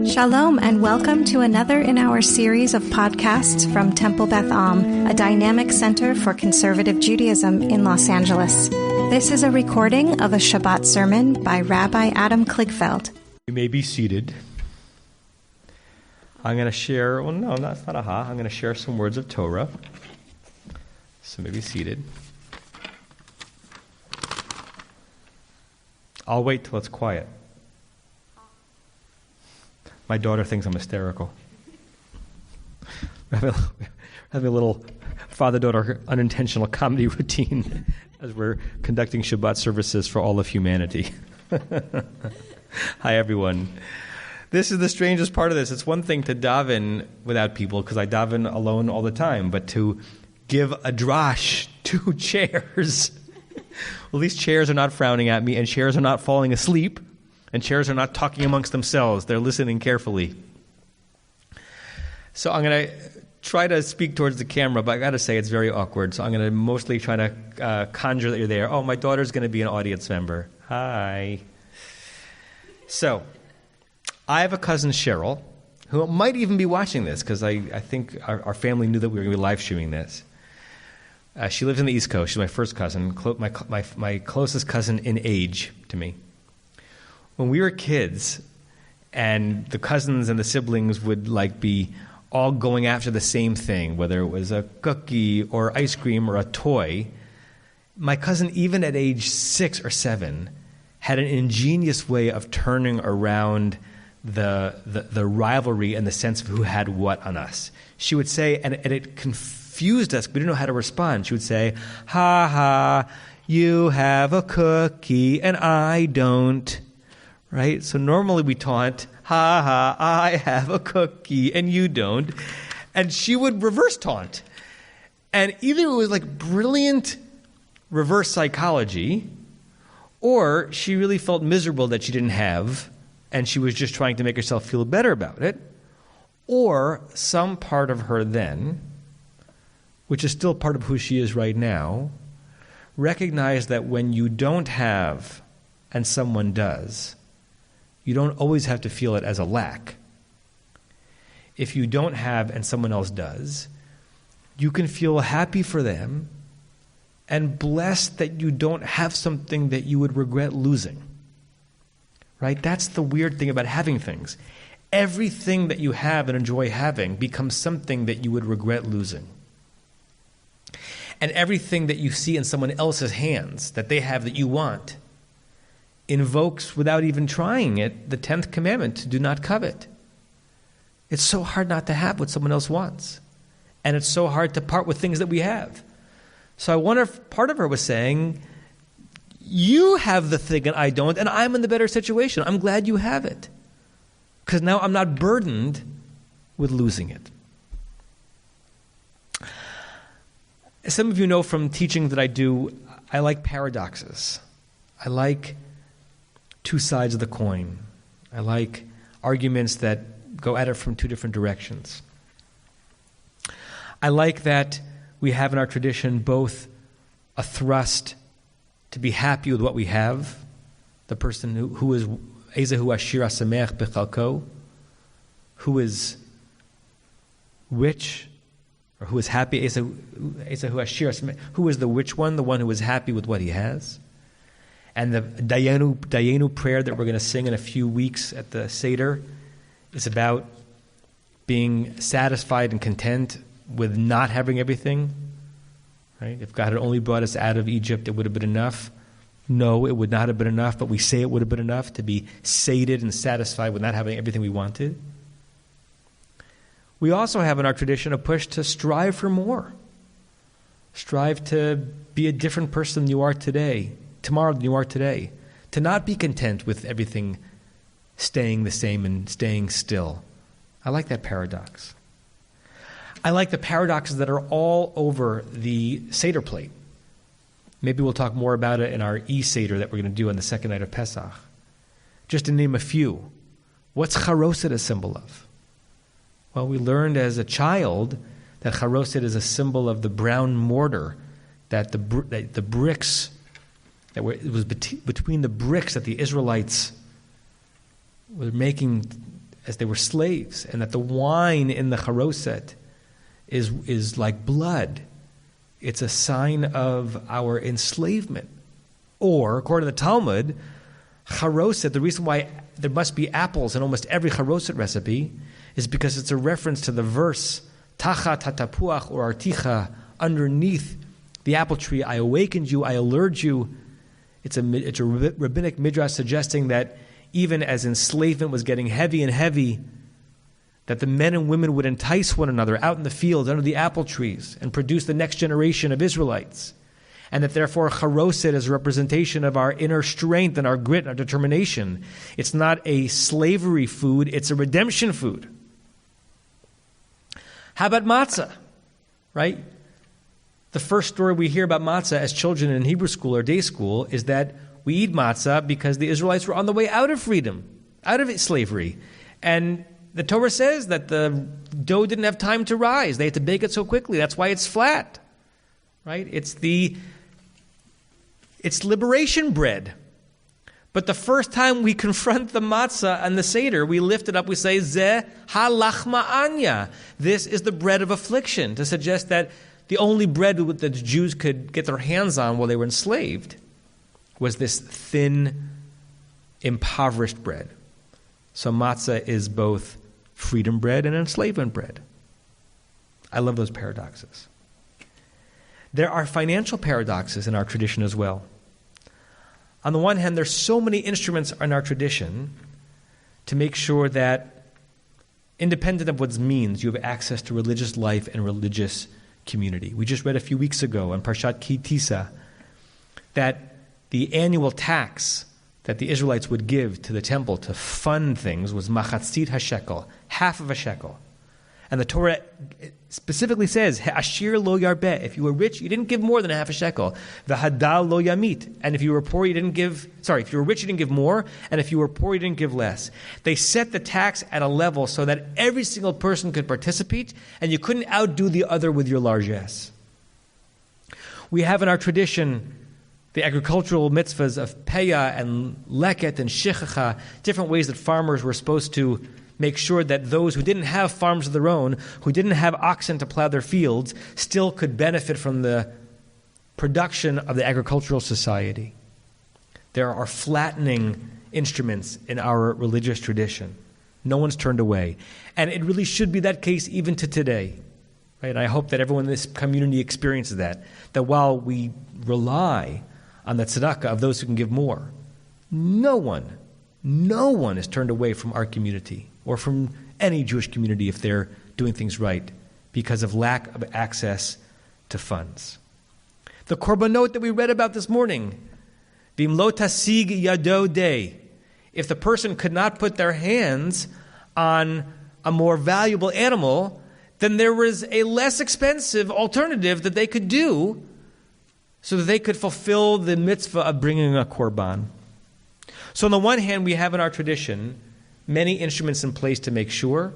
Shalom and welcome to another in our series of podcasts from Temple Beth Am, a dynamic center for conservative Judaism in Los Angeles. This is a recording of a Shabbat sermon by Rabbi Adam Kligfeld. You may be seated. I'm going to share, I'm going to share some words of Torah. So maybe seated. I'll wait till it's quiet. My daughter thinks I'm hysterical. We're having a little father-daughter unintentional comedy routine as we're conducting Shabbat services for all of humanity. Hi, everyone. This is the strangest part of this. It's one thing to daven without people, because I daven alone all the time, but to give a drash to chairs. Well, these chairs are not frowning at me, and chairs are not falling asleep, and chairs are not talking amongst themselves. They're listening carefully. So I'm going to try to speak towards the camera, but I got to say it's very awkward. So I'm going to mostly try to conjure that you're there. Oh, my daughter's going to be an audience member. Hi. So I have a cousin, Cheryl, who might even be watching this, because I think our family knew that we were going to be live streaming this. She lives in the East Coast. She's my first cousin, my closest cousin in age to me. When we were kids, and the cousins and the siblings would be all going after the same thing, whether it was a cookie or ice cream or a toy, my cousin, even at age 6 or 7, had an ingenious way of turning around the rivalry and the sense of who had what on us. She would say, and it confused us, we didn't know how to respond. She would say, "Ha ha, you have a cookie and I don't." Right? So normally we taunt, "Ha ha, I have a cookie and you don't." And she would reverse taunt. And either it was brilliant reverse psychology, or she really felt miserable that she didn't have, and she was just trying to make herself feel better about it, or some part of her then, which is still part of who she is right now, recognized that when you don't have and someone does, you don't always have to feel it as a lack. If you don't have and someone else does, you can feel happy for them and blessed that you don't have something that you would regret losing. Right? That's the weird thing about having things. Everything that you have and enjoy having becomes something that you would regret losing. And everything that you see in someone else's hands that they have that you want invokes, without even trying it, the 10th commandment, to do not covet. It's so hard not to have what someone else wants. And it's so hard to part with things that we have. So I wonder if part of her was saying, you have the thing and I don't, and I'm in the better situation. I'm glad you have it. Because now I'm not burdened with losing it. As some of you know from teaching that I do, I like paradoxes. I like two sides of the coin. I like arguments that go at it from two different directions. I like that we have in our tradition both a thrust to be happy with what we have, the person who is Ezehu Ashir Asamech Bechalko, who is rich, or who is happy, Ezehu Ashir Asamech, who is the rich one, the one who is happy with what he has. And the Dayenu prayer that we're going to sing in a few weeks at the Seder is about being satisfied and content with not having everything. Right? If God had only brought us out of Egypt, it would have been enough. No, it would not have been enough, but we say it would have been enough to be sated and satisfied with not having everything we wanted. We also have in our tradition a push to strive for more. Strive to be a different person than you are today. Tomorrow than you are today, to not be content with everything staying the same and staying still. I like that paradox. I like the paradoxes that are all over the Seder plate. Maybe we'll talk more about it in our E-Seder that we're going to do on the second night of Pesach. Just to name a few. What's charoset a symbol of? Well, we learned as a child that charoset is a symbol of the brown mortar, that the bricks, it was between the bricks that the Israelites were making as they were slaves, and that the wine in the charoset is like blood. It's a sign of our enslavement. Or, according to the Talmud, charoset, the reason why there must be apples in almost every charoset recipe is because it's a reference to the verse, Tachat hatapuach or articha, underneath the apple tree, I awakened you, I allured you. It's a rabbinic midrash suggesting that even as enslavement was getting heavy and heavy, that the men and women would entice one another out in the fields under the apple trees and produce the next generation of Israelites. And that therefore charoset is a representation of our inner strength and our grit and our determination. It's not a slavery food, it's a redemption food. How about matzah? Right? The first story we hear about matzah as children in Hebrew school or day school is that we eat matzah because the Israelites were on the way out of freedom, out of slavery. And the Torah says that the dough didn't have time to rise. They had to bake it so quickly. That's why it's flat. Right? It's liberation bread. But the first time we confront the matzah and the seder, we lift it up, we say, Zeh halachma anya. This is the bread of affliction, to suggest that the only bread that the Jews could get their hands on while they were enslaved was this thin, impoverished bread. So matzah is both freedom bread and enslavement bread. I love those paradoxes. There are financial paradoxes in our tradition as well. On the one hand, there's so many instruments in our tradition to make sure that, independent of what it means, you have access to religious life and religious community. We just read a few weeks ago in Parshat Ki Tisa that the annual tax that the Israelites would give to the temple to fund things was machatzit hashekel, half of a shekel. And the Torah specifically says, Ashir lo yarbeh. If you were rich, you didn't give more than a half a shekel. V'hadal lo yamit. And if you were poor, if you were rich, you didn't give more. And if you were poor, you didn't give less. They set the tax at a level so that every single person could participate, and you couldn't outdo the other with your largesse. We have in our tradition the agricultural mitzvahs of peya and leket and shichacha, different ways that farmers were supposed to make sure that those who didn't have farms of their own, who didn't have oxen to plow their fields, still could benefit from the production of the agricultural society. There are flattening instruments in our religious tradition. No one's turned away. And it really should be that case even to today. Right? And I hope that everyone in this community experiences that while we rely on the tzedakah of those who can give more, no one is turned away from our community or from any Jewish community if they're doing things right because of lack of access to funds. The korbanot that we read about this morning, V'im lo tasig yado day, if the person could not put their hands on a more valuable animal, then there was a less expensive alternative that they could do so that they could fulfill the mitzvah of bringing a korban. So on the one hand, we have in our tradition many instruments in place to make sure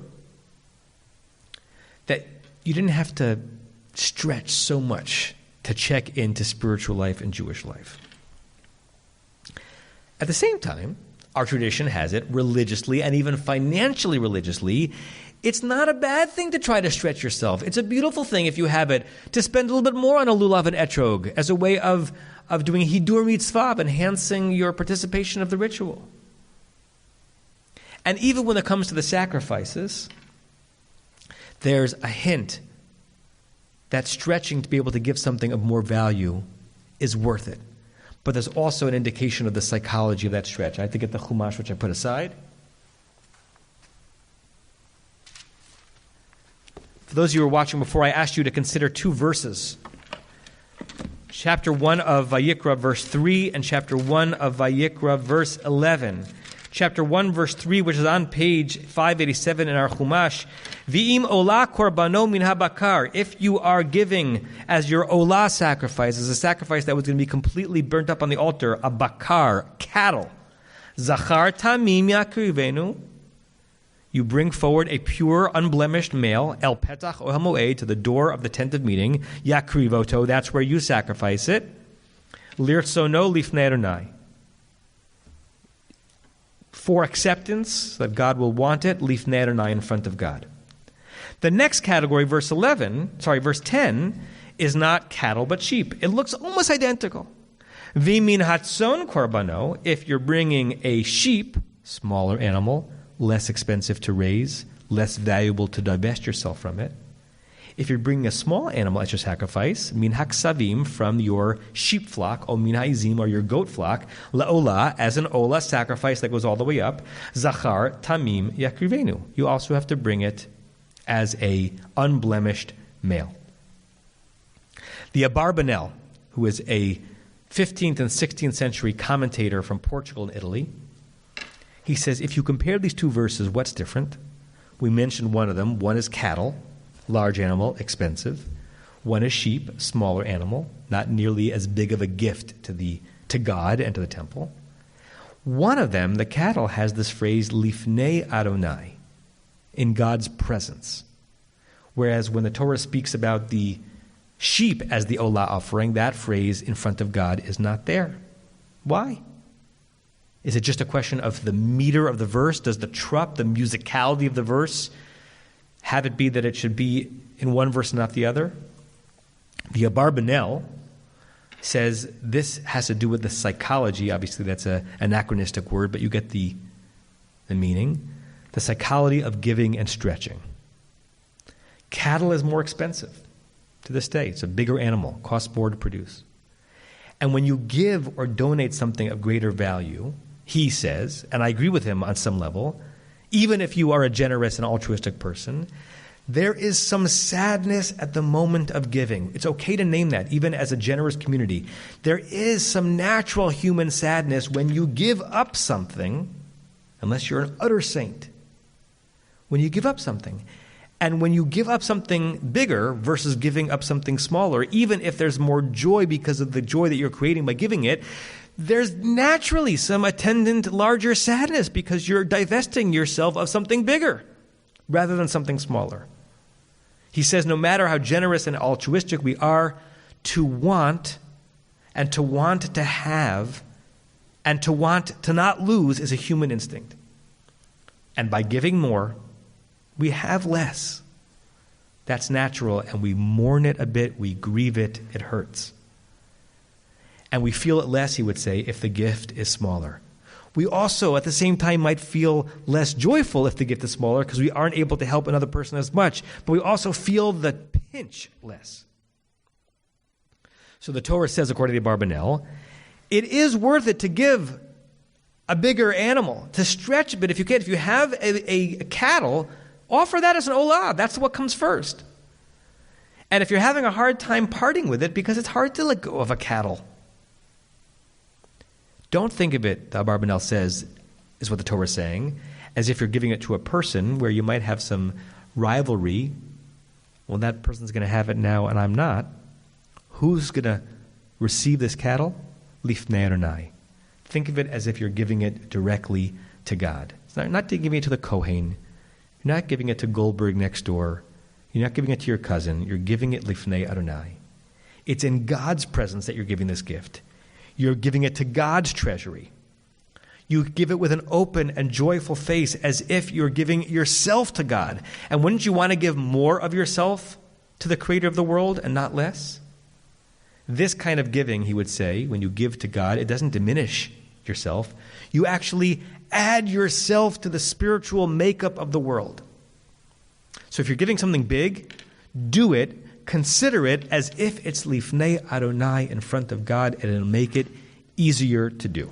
that you didn't have to stretch so much to check into spiritual life and Jewish life. At the same time, our tradition has it religiously and even financially religiously. It's not a bad thing to try to stretch yourself. It's a beautiful thing if you have it to spend a little bit more on a lulav and etrog as a way of doing hidur mitzvah, enhancing your participation of the ritual. And even when it comes to the sacrifices, there's a hint that stretching to be able to give something of more value is worth it. But there's also an indication of the psychology of that stretch. I have to get the chumash, which I put aside. For those of you who were watching before, I asked you to consider two verses. Chapter 1 of Vayikra, verse 3, and chapter 1 of Vayikra, verse 11. Chapter 1, verse 3, which is on page 587 in our Chumash. V'im olah korbano min habakar. If you are giving as your olah sacrifice, as a sacrifice that was going to be completely burnt up on the altar, a bakar, cattle. Zachar tamim yakrivenu. You bring forward a pure, unblemished male, el petach ohel moed, to the door of the tent of meeting, yakrivoto, that's where you sacrifice it. Lirtsono lifnei Adonai. for acceptance, that God will want it, lifnei Adonai, in front of God. The next category, verse 10, is not cattle but sheep. It looks almost identical. V'min hatzon korbano, if you're bringing a sheep, smaller animal, less expensive to raise, less valuable to divest yourself from it. If you're bringing a small animal as your sacrifice, min haksavim, from your sheep flock, o min ha'izim, or your goat flock, la'olah, as an olah sacrifice that goes all the way up, zachar tamim yakrivenu. You also have to bring it as a unblemished male. The Abarbanel, who is a 15th and 16th century commentator from Portugal and Italy, he says, if you compare these two verses, what's different? We mentioned one of them. One is cattle, large animal, expensive. One is sheep, smaller animal, not nearly as big of a gift to God and to the temple. One of them, the cattle, has this phrase, lifnei Adonai, in God's presence. Whereas when the Torah speaks about the sheep as the olah offering, that phrase, in front of God, is not there. Why? Is it just a question of the meter of the verse? Does the trup, the musicality of the verse, have it be that it should be in one verse and not the other? The Abarbanel says this has to do with the psychology. Obviously, that's an anachronistic word, but you get the meaning. The psychology of giving and stretching. Cattle is more expensive to this day. It's a bigger animal, costs more to produce. And when you give or donate something of greater value, he says, and I agree with him on some level, even if you are a generous and altruistic person, there is some sadness at the moment of giving. It's okay to name that, even as a generous community. There is some natural human sadness when you give up something, unless you're an utter saint. When you give up something. And when you give up something bigger versus giving up something smaller, even if there's more joy because of the joy that you're creating by giving it, there's naturally some attendant larger sadness because you're divesting yourself of something bigger rather than something smaller. He says no matter how generous and altruistic we are, to want and to want to have and to want to not lose is a human instinct. And by giving more, we have less. That's natural, and we mourn it a bit, we grieve it, it hurts. And we feel it less, he would say, if the gift is smaller. We also, at the same time, might feel less joyful if the gift is smaller because we aren't able to help another person as much. But we also feel the pinch less. So the Torah says, according to the Abarbanel, it is worth it to give a bigger animal, to stretch a bit if you can. If you have a cattle, offer that as an olah. That's what comes first. And if you're having a hard time parting with it because it's hard to let go of a cattle, don't think of it, the Abarbanel says, is what the Torah is saying, as if you're giving it to a person where you might have some rivalry. Well, that person's going to have it now and I'm not. Who's going to receive this cattle? Lifnei Adonai. Think of it as if you're giving it directly to God. It's not giving it to the Kohen. You're not giving it to Goldberg next door. You're not giving it to your cousin. You're giving it lifnei Adonai. It's in God's presence that you're giving this gift. You're giving it to God's treasury. You give it with an open and joyful face as if you're giving yourself to God. And wouldn't you want to give more of yourself to the Creator of the world and not less? This kind of giving, he would say, when you give to God, it doesn't diminish yourself. You actually add yourself to the spiritual makeup of the world. So if you're giving something big, do it. Consider it as if it's lifnei Adonai in front of God, and it'll make it easier to do.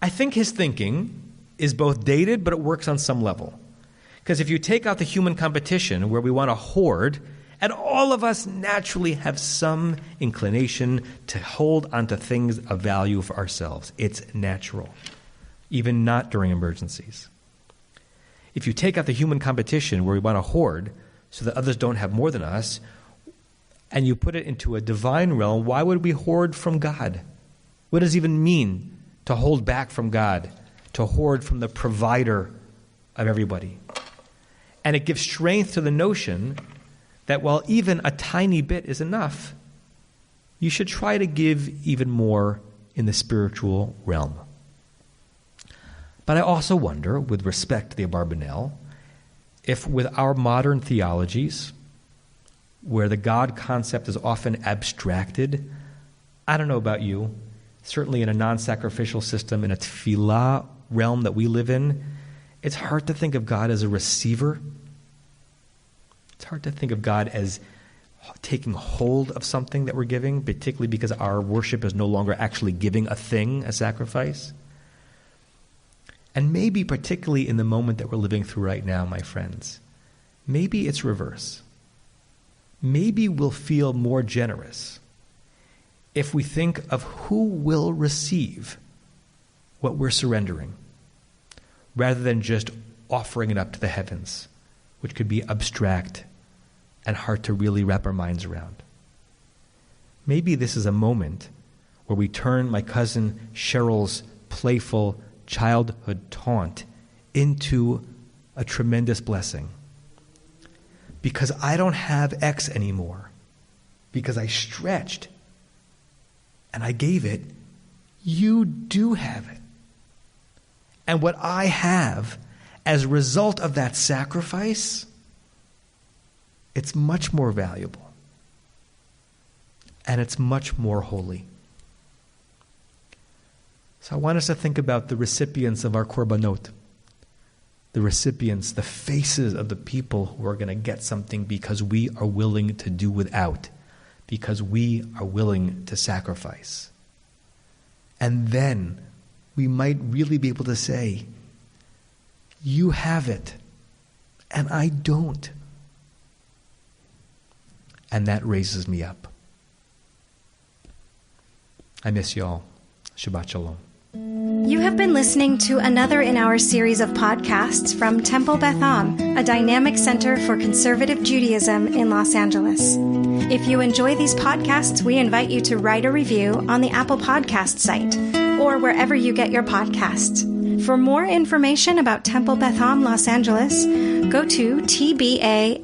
I think his thinking is both dated, but it works on some level. Because if you take out the human competition where we want to hoard, and all of us naturally have some inclination to hold onto things of value for ourselves. It's natural, even not during emergencies. If you take out the human competition where we want to hoard so that others don't have more than us, and you put it into a divine realm, why would we hoard from God? What does it even mean to hold back from God, to hoard from the provider of everybody? And it gives strength to the notion that while even a tiny bit is enough, you should try to give even more in the spiritual realm. But I also wonder, with respect to the Abarbanel, if with our modern theologies, where the God concept is often abstracted, I don't know about you, certainly in a non-sacrificial system, in a tefillah realm that we live in, it's hard to think of God as a receiver. It's hard to think of God as taking hold of something that we're giving, particularly because our worship is no longer actually giving a thing, a sacrifice. And maybe particularly in the moment that we're living through right now, my friends, maybe it's reverse. Maybe we'll feel more generous if we think of who will receive what we're surrendering, rather than just offering it up to the heavens, which could be abstract and hard to really wrap our minds around. Maybe this is a moment where we turn my cousin Cheryl's playful childhood taunt into a tremendous blessing. Because I don't have X anymore, because I stretched and I gave it, you do have it. And what I have as a result of that sacrifice, it's much more valuable. And it's much more holy. So I want us to think about the recipients of our korbanot. The recipients, the faces of the people who are going to get something because we are willing to do without, because we are willing to sacrifice. And then we might really be able to say, you have it, and I don't. And that raises me up. I miss you all. Shabbat Shalom. You have been listening to another in our series of podcasts from Temple Beth Am, a dynamic center for conservative Judaism in Los Angeles. If you enjoy these podcasts, we invite you to write a review on the Apple Podcast site or wherever you get your podcasts. For more information about Temple Beth Am Los Angeles, go to tbala.org.